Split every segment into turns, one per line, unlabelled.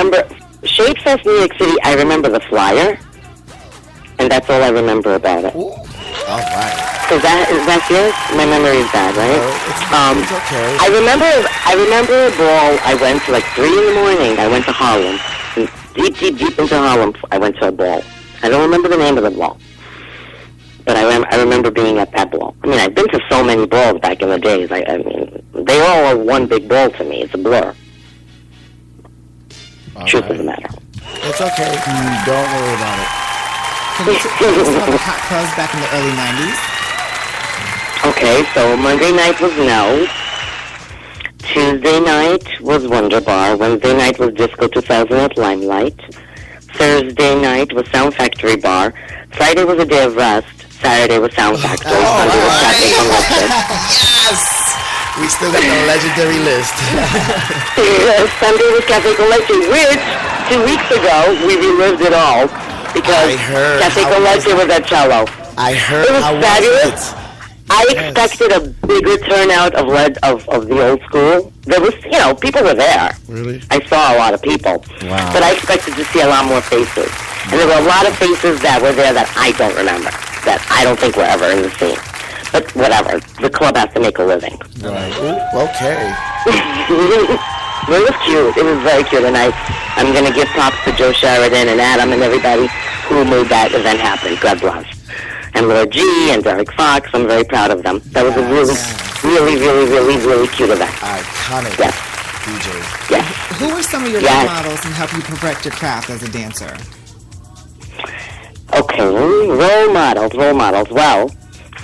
remember Shade Fest New York City. I remember the flyer, and that's all I remember about it.
Ooh. All right.
So that's yours? My memory is bad, right?
It's okay.
I remember a ball. I went to like 3 a.m. I went to Harlem. Deep into Harlem, I went to a ball. I don't remember the name of the ball. But I remember being at that ball. I mean, I've been to so many balls back in the days. I mean, they all are one big ball to me. It's a blur. Truth of the matter.
It's okay. Don't worry about it.
Tell us about the hot clubs back in the early 90s.
Okay, so Monday night was No. Tuesday night was Wonder Bar. Wednesday night was Disco 2000 at Limelight. Thursday night was Sound Factory Bar. Friday was a day of rest. Saturday was Sound Factory. Sunday was Cafe Collective.
Yes! We still got the legendary list.
Sunday was Cafe Collective, which 2 weeks ago we relived it all because Cafe Collective was at Cello.
I heard.
It was fabulous. I expected a bigger turnout of the old school. There was, people were there.
Really?
I saw a lot of people.
Wow.
But I expected to see a lot more faces. And there were a lot of faces that were there that I don't remember, that I don't think were ever in the scene. But whatever, the club has to make a living.
Right. Ooh, okay.
It was cute. It was very cute. And I'm going to give props to Joe Sheridan and Adam and everybody who made that event happen. God bless. And Laura G. and Derek Fox. I'm very proud of them. That was a really cute event.
Iconic DJs.
Yes.
Who were some of your role models and help you perfect your craft as a dancer?
Okay, role models. Well,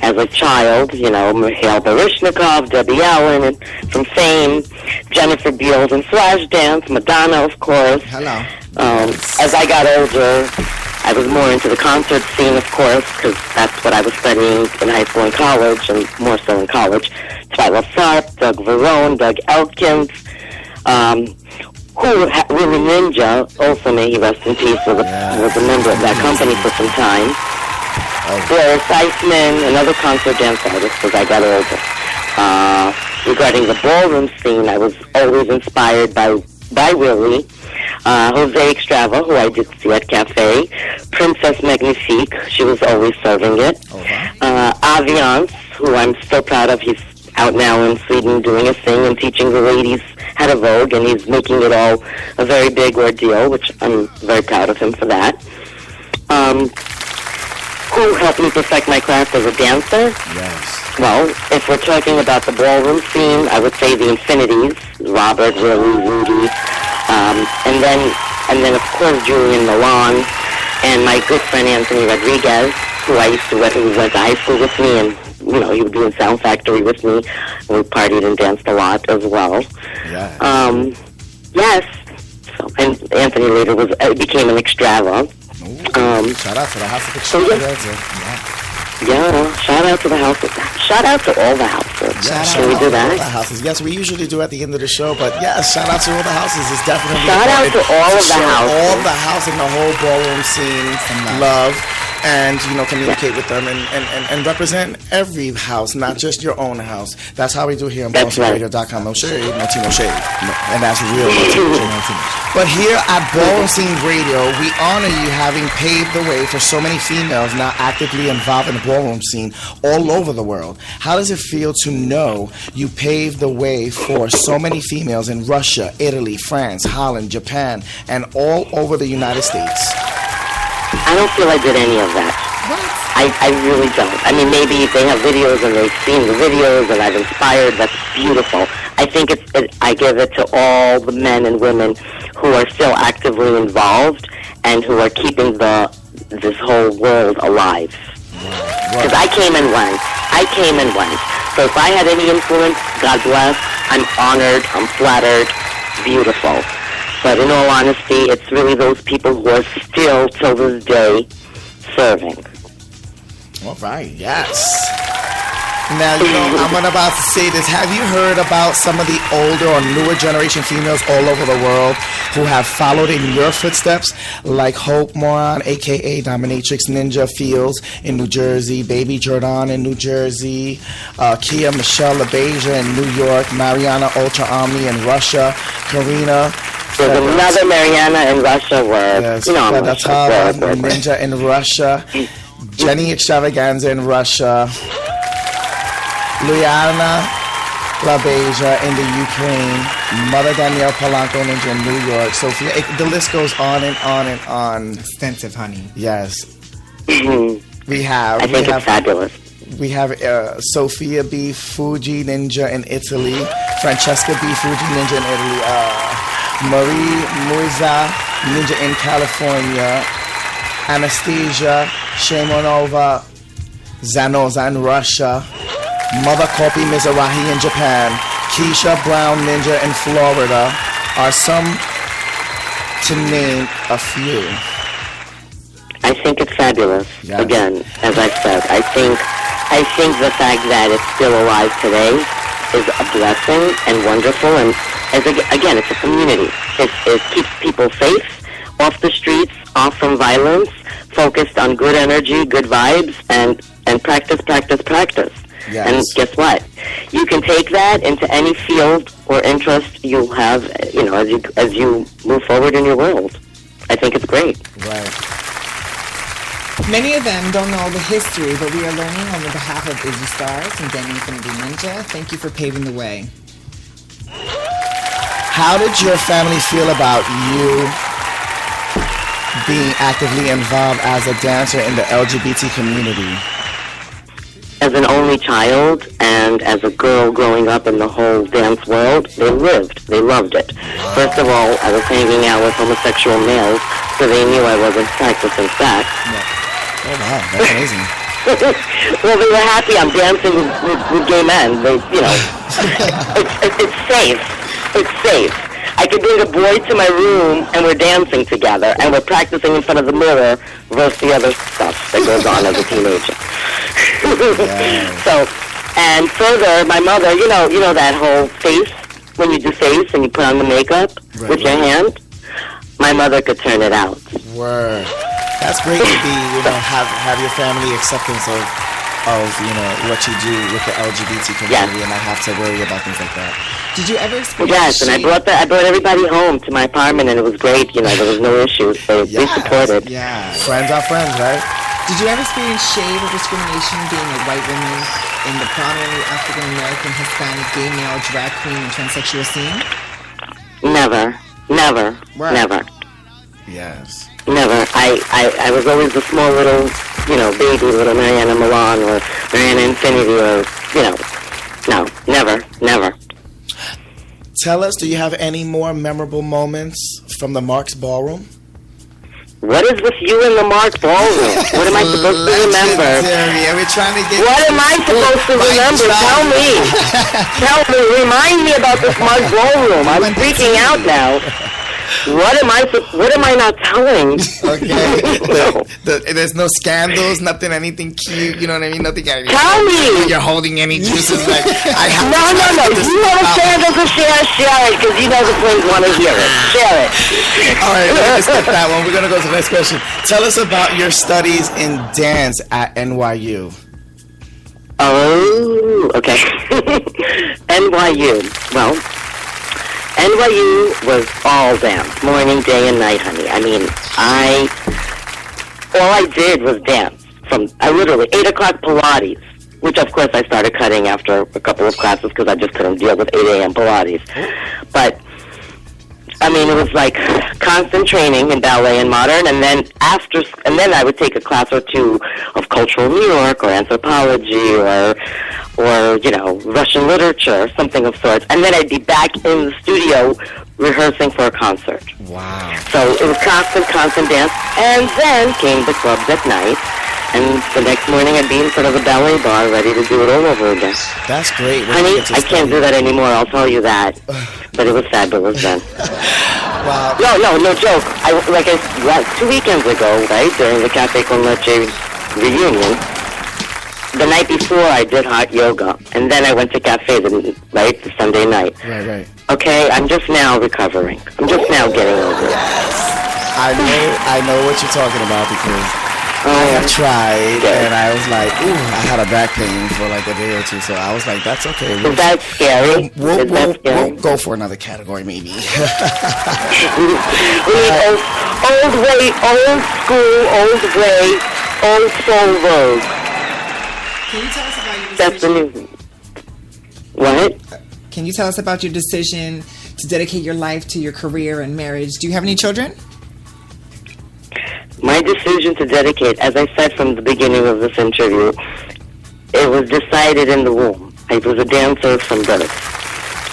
as a child, Mikhail Baryshnikov, Debbie Allen, and from Fame, Jennifer Beals and Flashdance, Madonna, of course.
Hello.
As I got older, I was more into the concert scene, of course, because that's what I was studying in high school and college, and more so in college. Twyla Tharp, Doug Verone, Doug Elkins, Willie Ninja, also may he rest in peace, was a member of that company for some time. Blair Seisman, another concert dance artist as I got older. Regarding the ballroom scene, I was always inspired by Willie. Jose Extrava, who I did see at Cafe. Princess Magnifique, she was always serving it. Aviance, who I'm still proud of, he's out now in Sweden doing his thing and teaching the ladies how to Vogue, and he's making it all a very big ordeal, which I'm very proud of him for that. Who helped me perfect my craft as a dancer?
Yes.
Well, if we're talking about the ballroom scene, I would say the Infinities, Robert, Willie, Rudy, and then of course Julian Milan, and my good friend Anthony Rodriguez, who went to high school with me, and he would be in Sound Factory with me, and we partied and danced a lot as well.
Yeah.
Yes. So, and Anthony later became an Extrava.
Shout out to the House of Extravaganza.
Shout out to the house. Shout out to all the houses. Can we do that?
All the houses. Yes, we usually do at the end of the show, but yes, shout out to all the houses. It's definitely
shout out to all of the houses.
All the house and the whole ballroom scene from love. And communicate with them and represent every house, not just your own house. That's how we do here on BallroomSceneRadio.com. No shade, no shade, and that's real. But here at Ballroom Scene Radio, we honor you having paved the way for so many females now actively involved in the ballroom scene all over the world. How does it feel to know you paved the way for so many females in Russia, Italy, France, Holland, Japan, and all over the United States?
I don't feel I did any of that.
What?
I really don't. I mean, maybe if they have videos and they've seen the videos and I've inspired, that's beautiful. I think I give it to all the men and women who are still actively involved and who are keeping this whole world alive. Because I came and went. So if I had any influence, God bless, I'm honored, I'm flattered, beautiful. But in all honesty, it's really those people who are still, till this day, serving.
All right, yes. Now, I'm about to say this. Have you heard about some of the older or newer generation females all over the world who have followed in your footsteps? Like Hope Moran, a.k.a. Dominatrix Ninja Fields in New Jersey, Baby Jordan in New Jersey, Kia Michelle LaBeija in New York, Mariana Ultra Omni in Russia, Karina
There's another Mariana in Russia where,
yes,
you know, I'm
Ninja in Russia, Jenny Extravaganza in Russia, Luiana LaBeija in the Ukraine, Mother Danielle Polanco Ninja in New York, Sophia. The list goes on and on and on.
Extensive, honey.
Yes.
I think it's fabulous.
We have Sophia B. Fuji Ninja in Italy, Francesca B. Fuji Ninja in Italy, Marie Muiza Ninja in California, Anastasia Shemonova Zanoza in Russia, Mother Kopi Mizrahi in Japan, Keisha Brown Ninja in Florida are some to name a few.
I think it's fabulous.
Yes.
Again, as I've said, I think the fact that it's still alive today is a blessing and wonderful. And again, it's a community. It keeps people safe, off the streets, off from violence, focused on good energy, good vibes, and practice.
Yes.
And guess what? You can take that into any field or interest you'll have, you know, as you move forward in your world. I think it's great.
Right.
Many of them don't know the history, but we are learning on the behalf of Izzy Stars and Danny Infinity Ninja. Thank you for paving the way.
How did your family feel about you being actively involved as a dancer in the LGBT community?
As an only child and as a girl growing up in the whole dance world, they loved it. First of all, I was hanging out with homosexual males, so they knew I wasn't practicing sex.
Yeah. Oh wow, that's amazing.
Well, they were happy I'm dancing with gay men. They, you know, it's safe. It's safe. I could bring a boy to my room and we're dancing together and we're practicing in front of the mirror versus the other stuff that goes on as a teenager.
Yes.
So, and further, my mother, you know that whole face, when you do face and you put on the makeup with your hand, my mother could turn it out.
Word. That's great to be, you know, have your family acceptance of you know what you do with the LGBT community, and not have to worry about things like that.
Did you ever experience?
Yes, and I brought everybody home to my apartment, and it was great. You know, there was no issues. They supported.
Yeah.
Friends are friends, right?
Did you ever experience shade or discrimination being a white woman in the prominently African American, Hispanic, gay male, drag queen, and transsexual scene?
Never.
Yes.
Never. I was always the small little, you know, baby little Mariana Milan or Mariana Infinity or, you know, no, never.
Tell us, do you have any more memorable moments from the Mark's Ballroom?
What is with you in the Mark Ballroom? What am I supposed to remember?
We're trying to get.
What am I supposed to remember? Tell me. Remind me about this Mark Ballroom. I'm freaking out now. What am I not telling?
Okay.
No.
There's no scandals, nothing, anything cute. You know what I mean? Nothing.
Tell me.
You're holding any juices like I have.
No. You want a scandal to share it because you know the friends want to hear it. Share it.
All right, let's skip that one. We're gonna go to the next question. Tell us about your studies in dance at NYU.
Oh, okay. NYU. Well, NYU was all dance, morning, day, and night, honey. I mean, all I did was dance. I literally, 8 o'clock Pilates, which of course I started cutting after a couple of classes because I just couldn't deal with 8 a.m. Pilates. But, I mean, it was like constant training in ballet and modern, and then I would take a class or two of cultural New York or anthropology or you know, Russian literature, something of sorts, and then I'd be back in the studio rehearsing for a concert.
Wow.
So it was constant dance, and then came the clubs at night, and the next morning I'd be in front of a ballet bar ready to do it all over again.
That's great.
Honey, I can't do that anymore, I'll tell you that. But it was fabulous then.
Wow.
No joke. 2 weekends ago, right, during the Cafe Con Leche reunion, the night before I did hot yoga, and then I went to cafe the Sunday night.
Right.
Okay, I'm just now recovering. I'm just now getting over it.
Yes. I know what you're talking about because I have tried, and I was like, ooh, I had a back pain for like a day or two, so I was like, that's okay.
Is that scary?
We'll go for another category, maybe.
We need old way, old school, old way, old soul Vogue.
Can you tell us about your decision?
That's the new. What?
Can you tell us about your decision to dedicate your life to your career and marriage? Do you have any children?
My decision to dedicate, as I said from the beginning of this interview, it was decided in the womb. I was a dancer from birth.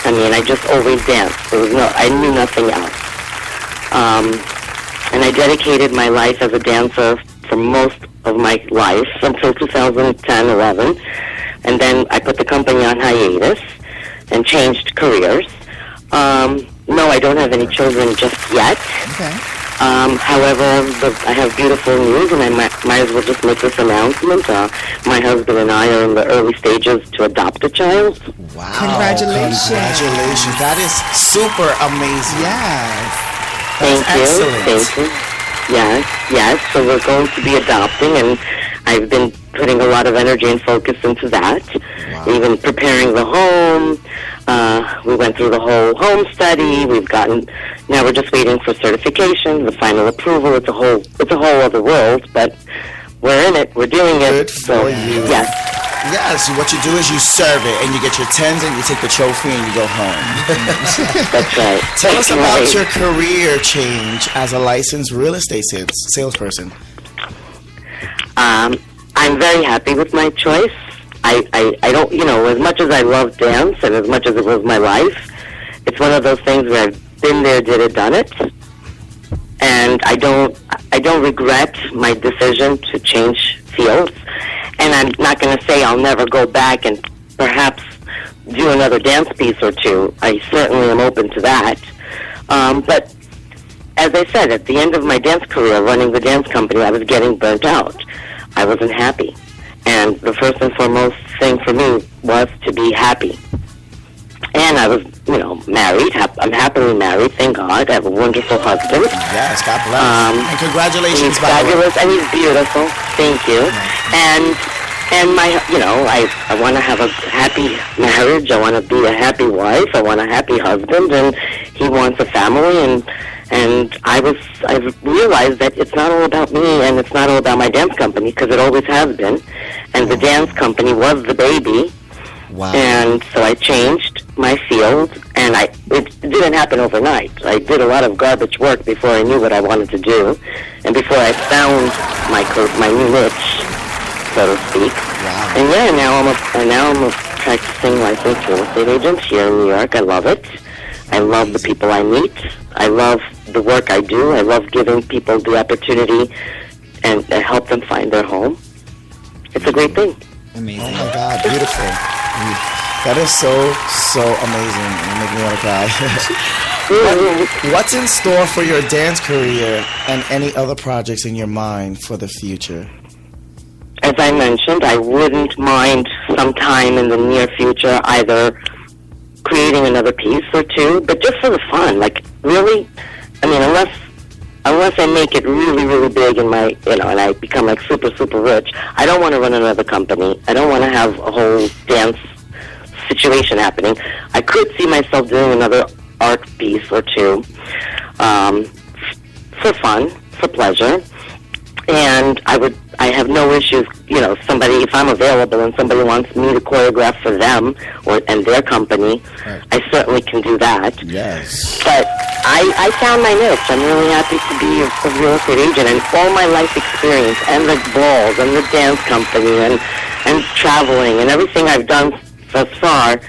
I mean, I just always danced. I knew nothing else. And I dedicated my life as a dancer for most of my life until 2010, 11. And then I put the company on hiatus and changed careers. No, I don't have any children just yet.
Okay.
However, I have beautiful news, and I might as well just make this announcement. My husband and I are in the early stages to adopt a child.
Wow.
Congratulations.
Congratulations. That is super amazing.
Yes.
Thank you. Yes. So we're going to be adopting, and I've been putting a lot of energy and focus into that. Wow. Even preparing the home. We went through the whole home study. Now we're just waiting for certification, the final approval. It's a whole other world, but we're in it. We're doing it.
Good for you.
Yes.
Yes, what you do is you serve it, and you get your tens, and you take the trophy, and you go home.
That's right.
Tell us about your career change as a licensed real estate salesperson.
I'm very happy with my choice. I don't, as much as I love dance and as much as it was my life, it's one of those things where I've been there, did it, done it. And I don't regret my decision to change fields. And I'm not going to say I'll never go back and perhaps do another dance piece or two. I certainly am open to that. But as I said, at the end of my dance career, running the dance company, I was getting burnt out. I wasn't happy. And the first and foremost thing for me was to be happy. And I was, married. I'm happily married, thank God. I have a wonderful husband.
Yes, God bless. And congratulations,
he's fabulous, and he's beautiful. Thank you. And my, I want to have a happy marriage. I want to be a happy wife. I want a happy husband, and he wants a family. And I've realized that it's not all about me, and it's not all about my dance company, because it always has been. And the dance company was the baby.
Wow.
And so I changed my field, and it didn't happen overnight. I did a lot of garbage work before I knew what I wanted to do, and before I found my new niche, so to speak.
Wow.
And now I'm a practicing licensed real estate agent here in New York. I love it. I love the people I meet. I love the work I do. I love giving people the opportunity and help them find their home. It's a great thing.
Amazing.
Oh my God, beautiful. That is so amazing. You make me want to cry. What's in store for your dance career and any other projects in your mind for the future?
As I mentioned, I wouldn't mind sometime in the near future either creating another piece or two, but just for the fun. Like, really, I mean, unless I make it really, really big in my, and I become like super, super rich, I don't want to run another company. I don't want to have a whole dance situation happening. I could see myself doing another art piece or two, for fun, for pleasure, and I have no issues, if I'm available and somebody wants me to choreograph for them and their company, right. I certainly can do that.
Yes.
But I found my niche. I'm really happy to be a real estate agent, and all my life experience and the balls and the dance company and traveling and everything I've done thus far,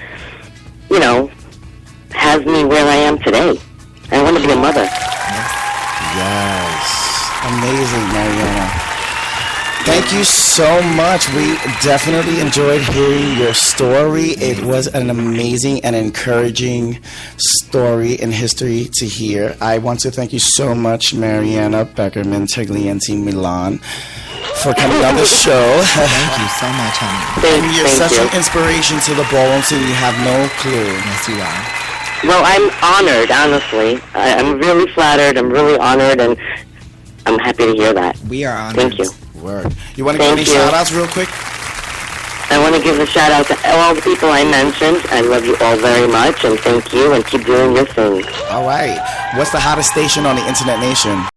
has me where I am today. I want to be a mother.
Yes. Amazing, Mariana. Thank you so much. We definitely enjoyed hearing your story. It was an amazing and encouraging story and history to hear. I want to thank you so much, Mariana Bekerman Taglienti Milan, for coming on the show.
Thank you so much, honey.
You're such an inspiration to the ballroom scene. You have no clue.
Yes, you are.
Well, I'm honored, honestly. I'm really flattered. I'm really honored, and I'm happy to hear that.
We are honored.
Thank you.
Word. You want to give any shout-outs real quick?
I want to give a shout-out to all the people I mentioned. I love you all very much, and thank you, and keep doing your thing.
All right. What's the hottest station on the Internet Nation?